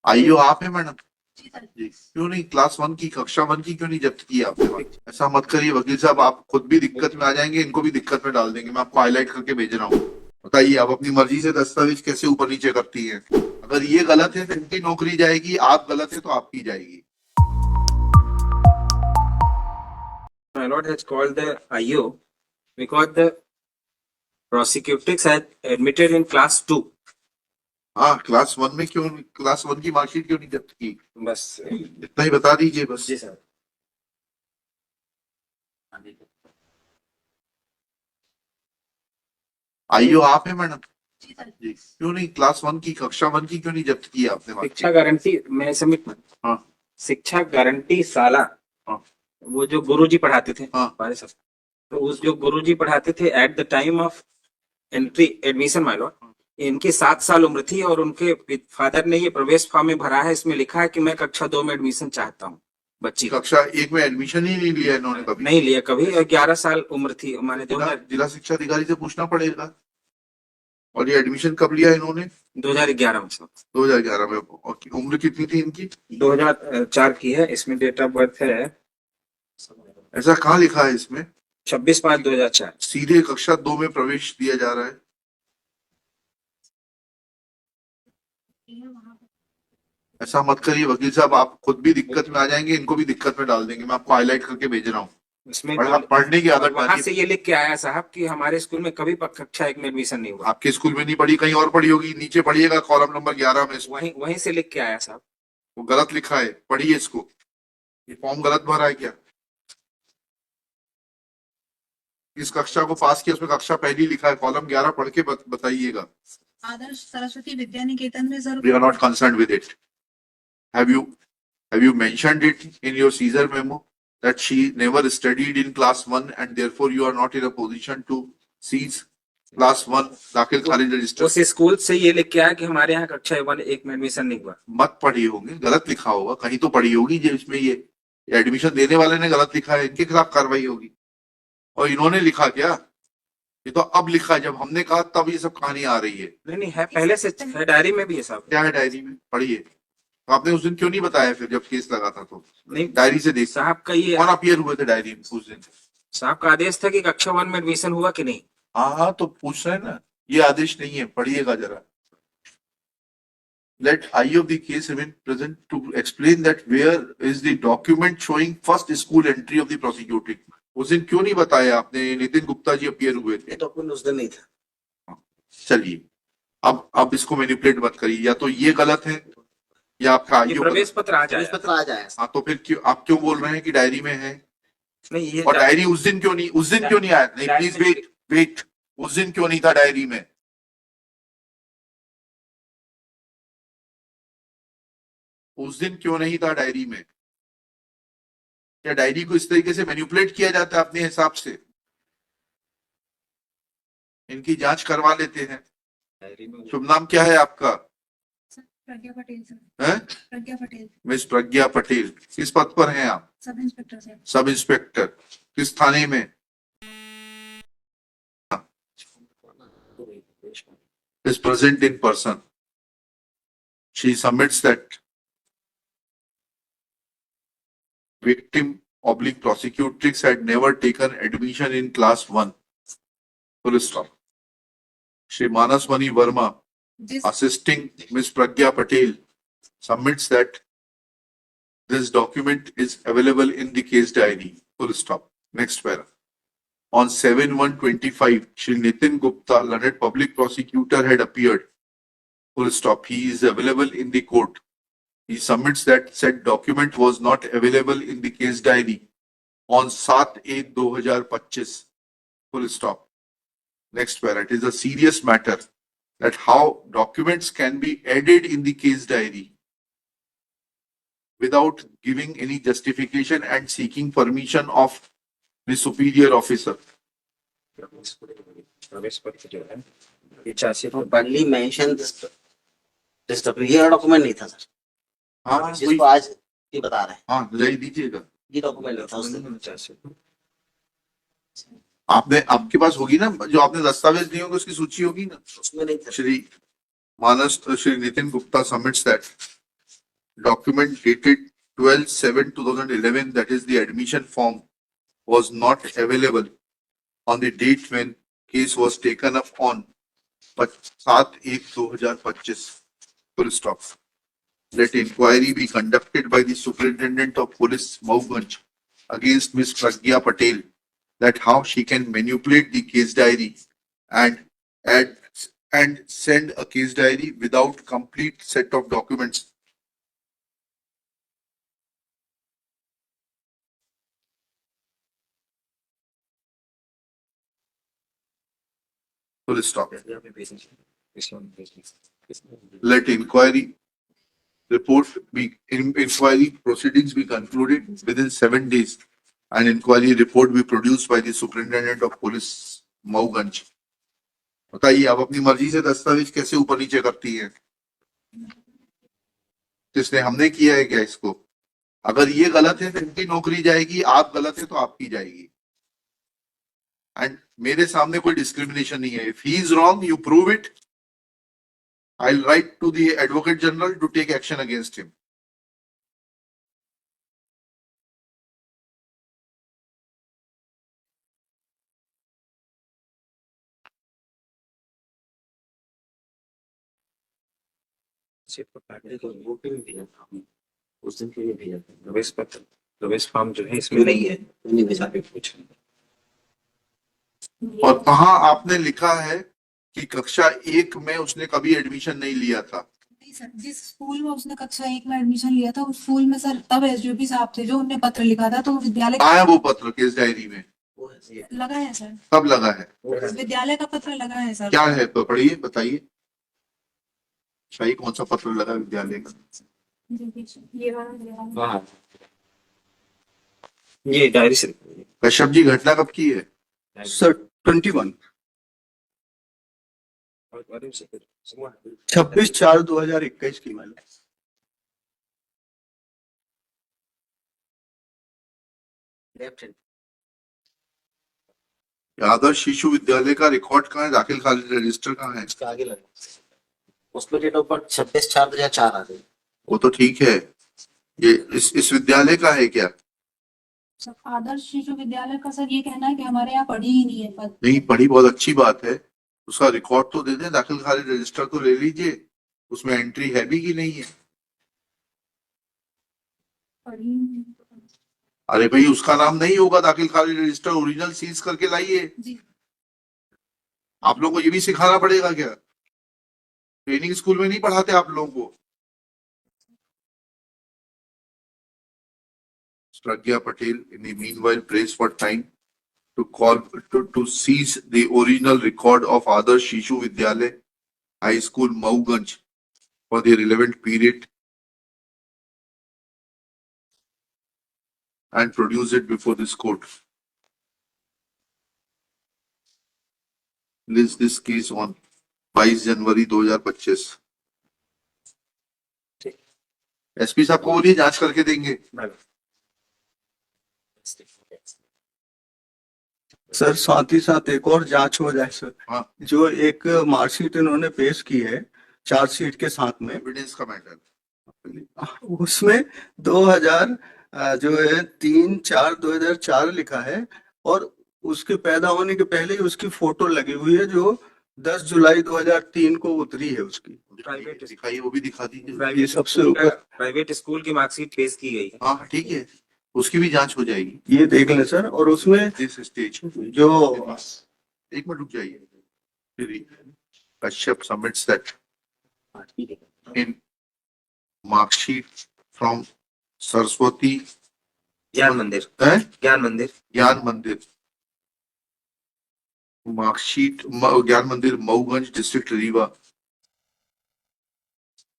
IO आप है madam? जी sir. जी, क्यों नहीं क्लास 1 की कक्षा 1 की क्यों नहीं जब्त की आपने? ऐसा मत करिए वकील साहब, आप खुद भी दिक्कत में आ जाएंगे, इनको भी दिक्कत में डाल देंगे। मैं आपको हाईलाइट करके भेज रहा हूँ। बताइए, आप अपनी मर्जी से दस्तावेज कैसे ऊपर नीचे करती हैं? अगर ये गलत है तो इनकी नौकरी जाएगी, आप गलत है तो आपकी जाएगी। My lord has called the IO because the prosecutors had admitted in class 2. हाँ, क्लास 1 में क्यों, क्लास 1 की मार्कशीट क्यों नहीं जब्त की? बस इतना ही बता दीजिए बस। जी सर। आईओ आप है मैडम? जी सर। जी, क्यों नहीं क्लास 1 की कक्षा 1 की क्यों नहीं जब्त की आपने? शिक्षा गारंटी मैं सबमिट। हाँ शिक्षा गारंटी साला। हाँ वो जो गुरुजी पढ़ाते थे हाँ। हमारे साथ, तो उस जो गुरुजी पढ़ाते थे at the time of entry admission my Lord, इनकी 7 साल उम्र थी और उनके फादर ने ये प्रवेश फॉर्म में भरा है। इसमें लिखा है कि मैं कक्षा 2 में एडमिशन चाहता हूँ। बच्ची कक्षा 1 में एडमिशन ही नहीं लिया इन्होंने कभी? नहीं लिया कभी, और 11 साल उम्र थी हमारे। जिला शिक्षा अधिकारी से पूछना पड़ेगा। और ये एडमिशन कब लिया इन्होंने? 2011 में सर। 2011 में। और उम्र कितनी थी इनकी? 2004 की है। इसमें डेट ऑफ बर्थ है ऐसा कहाँ लिखा है इसमें? 26/5/2004। सीधे कक्षा 2 में प्रवेश दिया जा रहा है। ऐसा मत करिए वकील साहब, आप खुद भी दिक्कत में आ जाएंगे, इनको भी दिक्कत में डाल देंगे। मैं आपको हाईलाइट करके भेज रहा हूँ। इसमें पढ़ने की आदत वहां डालिए। से ये लिख के आया साहब कि हमारे स्कूल में कभी कक्षा 1 में एडमिशन नहीं हुआ। आपके स्कूल में नहीं पढ़ी, कहीं और पढ़ी होगी। नीचे पढ़िएगा कॉलम नंबर 11 में। वहीं से लिख के आया साहब। वो गलत लिखा है, पढ़िए इसको। ये फॉर्म गलत भरा है क्या? इस कक्षा को पास किया, उसमें कक्षा पहली लिखा है, कॉलम 11 पढ़ के बताइएगा। आदर्श सरस्वती विद्या निकेतन में sir. We are not concerned with it. Have you mentioned it in your Caesar memo that she never studied in class 1 and therefore you are not in a position to seize class 1 दाखिल खारिज register? उस school से ये लिख के आया कि हमारे यहाँ कक्षा 1 में एडमिशन नहीं हुआ। मत पढ़ी होंगे, गलत लिखा होगा, कहीं तो पढ़ी होगी जिसमें ये एडमिशन देने वाले ने गलत लिखा है, इनके खिलाफ कार्रवाई होगी। और इन्होंने लिखा क्या? ये तो अब लिखा है, जब हमने कहा तब ये सब कहानी आ रही है। नहीं है, पहले से है, डायरी में भी है साहब। क्या है डायरी में? पढ़िए। तो आपने उस दिन क्यों नहीं बताया फिर जब केस लगा था? तो नहीं, डायरी से देख। साहब का ये कौन अपीयर हुए थे डायरी में उस दिन? साहब का आदेश था कि कक्षा 1 में एडमिशन हुआ कि नहीं। हाँ, तो पूछ रहे हैं ना, ये आदेश नहीं है, पढ़िएगा जरा। Let I of the case remain present to explain that where is the document showing first school entry of the prosecuting? उस दिन क्यों नहीं बताया आपने? नितिन गुप्ता जी अपीयर हुए थे। डॉक्यूमेंट उस दिन नहीं था। चलिए, अब इसको मैनिपुलेट मत करिए। या तो ये गलत है या आपका ये प्रवेश पत्र आ जाए। हाँ, तो फिर क्यों आप क्यों बोल रहे हैं कि डायरी में है? नहीं, ये और डायरी उस दिन क्यों नहीं आया? नहीं, प्लीज वेट। उस दिन क्यों नहीं था डायरी में? उस दिन क्यों नहीं था डायरी में? क्या डायरी को इस तरीके से मैनिपुलेट किया जाता है अपने हिसाब से? इनकी जांच करवा लेते हैं। शुभ नाम क्या है आपका? प्रज्ञा पटेल सर। हैं? प्रज्ञा पटेल। मिस प्रज्ञा पटेल, किस पद पर हैं आप? Sub inspector sir. Sub inspector. किस थाने में? is present in person. She submits that victim oblique prosecutrix had never taken admission in class 1. Full stop. Shri Manas Mani Verma, assisting Miss Pragya Patel, submits that this document is available in the case diary. Full stop. Next para. On 7/1/25, Shri Nitin Gupta, learned public prosecutor, had appeared. Full stop. He is available in the court. He submits that said document was not available in the case diary on 7/8/2025. Full stop. Next para. It is a serious matter that how documents can be added in the case diary without giving any justification and seeking permission of the superior officer. प्रवेश पत्र जो है ये 86 Only mention this document. ये document नहीं था sir. हाँ, जिसको आज ये बता रहे हैं, हाँ, ले दीजिएगा। ये डॉक्यूमेंट नहीं था उस दिन। 86 आपने, आपके पास होगी ना जो आपने दस्तावेज दिए होंगे, उसकी सूची होगी ना। उसमें नहीं था। Shri Nitin Gupta submits that document dated 12/7/2011, that is the admission form, was not available on the date when case was taken up on 7/1/2025. Full stop. Let inquiry be conducted by the Superintendent of Police, Mauganj, against Ms. Pragya Patel, that how she can manipulate the case diary and add and send a case diary without complete set of documents. Full stop. Let inquiry inquiry proceedings be concluded within 7 days. An inquiry report be produced by the Superintendent of Police, Mauganj. बताइए, आप अपनी मर्जी से दस्तावेज कैसे ऊपर नीचे करती है? जिसने हमने किया है क्या इसको? अगर ये गलत है तो इनकी नौकरी जाएगी, आप गलत है तो आपकी जाएगी. एंड मेरे सामने कोई डिस्क्रिमिनेशन नहीं है. If he is wrong, you prove it. I'll write to the Advocate General to take action against him. उस दिन के लिए भेजा था प्रवेश पत्र, प्रवेश फॉर्म जो है इसमें नहीं है. नहीं भेजा कुछ और कहाँ आपने लिखा है कि कक्षा 1 में उसने कभी एडमिशन नहीं लिया था? नहीं सर, जिस स्कूल में उसने कक्षा 1 में एडमिशन लिया था उस स्कूल में सर तब एसडीओपी साहब थे जो उन्होंने पत्र लिखा था, तो विद्यालय कहाँ है वो पत्र केस डायरी में? वो है ये लगा है सर, कब लगा है? विद्यालय का पत्र लगा है सर. क्या है तो पढ़िए, बताइए. शाही कौन सा पत्र लगा विद्यालय का? ये वाला हाँ, ये डायरी से कश्यप जी, घटना कब की है? सर 21 26/4/2021 की मैंने. लेफ्ट हैंड आदर्श शिशु विद्यालय का रिकॉर्ड कहाँ है? दाखिल खारिज रजिस्टर कहाँ है? उसके आगे लगा उसमें डेट ऑफ बर्थ 26/4/2004 आ गई. वो तो ठीक है. ये इस विद्यालय का है क्या? सर आदर्श शिशु विद्यालय का सर ये कहना है कि हमारे यहाँ पढ़ी ही नहीं है पद. नहीं पढ़ी, बहुत अच्छी बात है. उसका रिकॉर्ड तो दे दें, दाखिल खारिज रजिस्टर तो ले लीजिए. उसमें एंट्री है भी कि नहीं है? पढ़ी ही नहीं. अरे भाई, उसका नाम नहीं होगा दाखिल खारिज रजिस्टर. ओरिजिनल सीज करके लाइए. जी आप लोगों को ये भी सिखाना पड़ेगा क्या? ट्रेनिंग स्कूल में नहीं पढ़ाते आप लोगों को? Pragya Patel in the meanwhile prays for time to seize the original record of Adarsh Shishu Vidyalay High School, Mauganj, for the relevant period and produce it before this court. List this case on 22 January 2025. SP साहब को बोलिए, जांच करके देंगे. Sir साथ ही साथ एक और जांच हो जाए सर. हाँ. जो एक मार्कशीट इन्होंने पेश की है चार्जशीट के साथ में, एविडेंस का मैटर. उसमें 2000 जो है 3/4/2004 लिखा है और उसके पैदा होने के पहले ही उसकी फोटो लगी हुई है जो 10 जुलाई 2003 को उतरी है उसकी. प्राइवेट दिखाइए, वो भी दिखा दीजिए. ये सबसे ऊपर प्राइवेट स्कूल की मार्कशीट पेश की गई है. हाँ ठीक है, उसकी भी जांच हो जाएगी. ये देख लें सर. और उसमें दिस स्टेज जो एक मिनट रुक जाइए. Kashyap submits that in mark sheet from Saraswati ज्ञान मंदिर, eh? ज्ञान मंदिर, ज्ञान मंदिर मार्कशीट, ज्ञान मंदिर Mauganj district Rewa.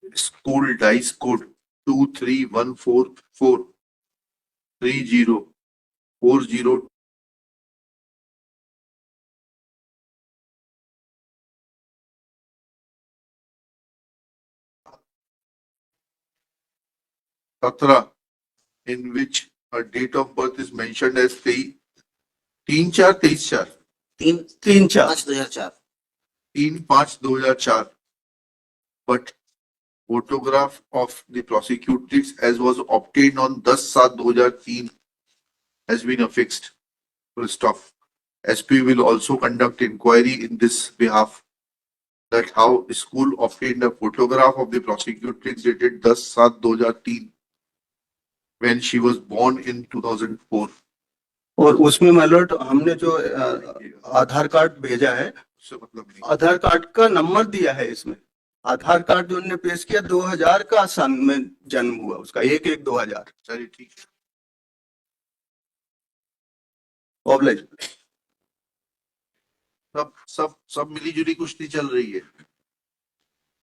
School dice code 2314430404 17 in which her date of birth is mentioned as 3/4/23/4 3/4 5/2004 3/5/2004, but photograph of the prosecutrix as was obtained on 10/7/2003 has been affixed. Full stop. SP will also conduct inquiry in this behalf, that how school obtained a photograph of the prosecutrix dated 10/7/2003 when she was born in 2004. और उसमें my Lord हमने जो आधार card भेजा है, उससे मतलब नहीं। आधार card का नंबर दिया है इसमें। आधार कार्ड जो उन्होंने पेश किया 2000 का सन में जन्म हुआ उसका, 1/1/2000। चलिए ठीक है। ऑब्लाइज। सब मिली जुली कुछ नहीं चल रही है।